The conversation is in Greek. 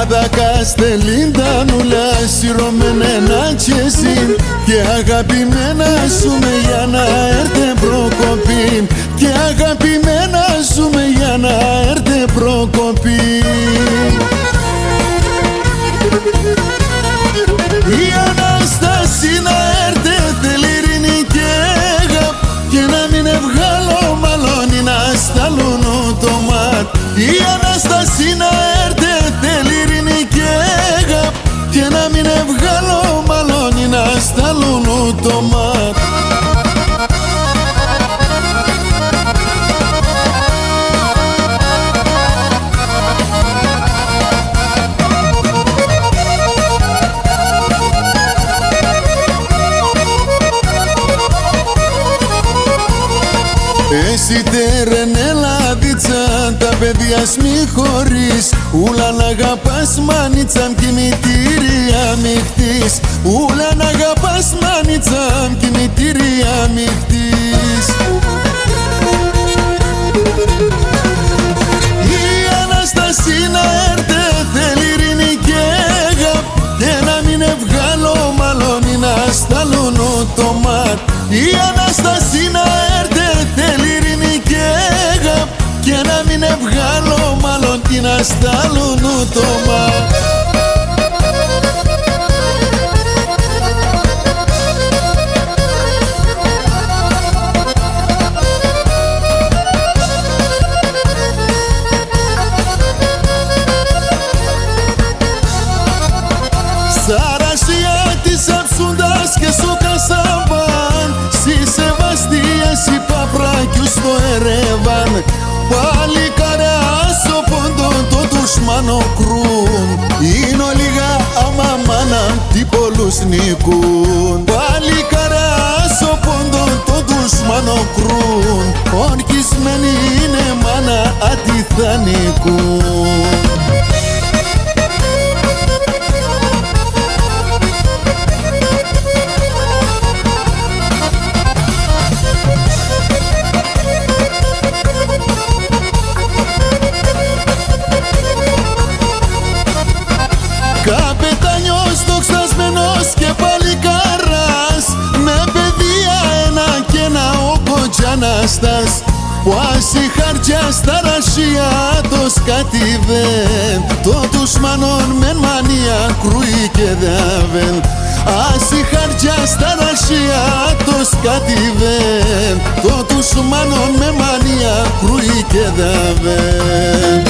Αδακάστε λιντανούλα, σιρωμένα τσέσιν και αγαπημένα σου με για να έρθε προκοπή και αγαπημένα σου με για να έρθε προκοπή. Η Ανάσταση να έρθε θέλει ειρήνη και αγάπη και να μην ευγάλω μαλώνει να σταλούν το μάτ. Η Ανάσταση να έρθε θέλει ειρήνη και αγάπη και να μην ευγάλω μαλώνει να σταλούν το μάτ. Εσύ τερενέλαδιτσα τα παιδιά μη χωρίς ούλα να αγαπάς μάνιτσα κι μητήρια μη χτείς ούλα να αγαπάς μάνιτσα κι μητήρια μη χτείς. Η Ανάσταση να έρθε θέλει ειρήνη και αγάπη και να μην ευγάλω μαλώνει να σταλούν το μάτ. Η Ανάσταση να έρθε θέλει ειρήνη και αγάπη και να μην ευγάλω μάλλον τι να σταλούν το μάτ. Σαρασία της αψούντας και στο Κασαμπάν στη Σεβαστία σι Παπράκιου στο Ερεβάν παλικάρια στο πόντο το τους μανοκρούν είναι ολίγα άμα μάνα τι πολλούς νικούν παλικάρια στο πόντο το τους μανοκρούν ορκισμένοι είναι μάνα άτι θα νικούν. Καπετάνιος δοξασμένος και παλικάρας με παιδεία ένα και ένα ο Κοτζανάστας που άσυ χαρτιά στα ρασία το σκατιβέν το τους μανών μεν μανία κρούει και δαβέν άσυ χαρτιά στα ρασία το σκατιβέν το τους μανών με μανία κρούει και δαβέν.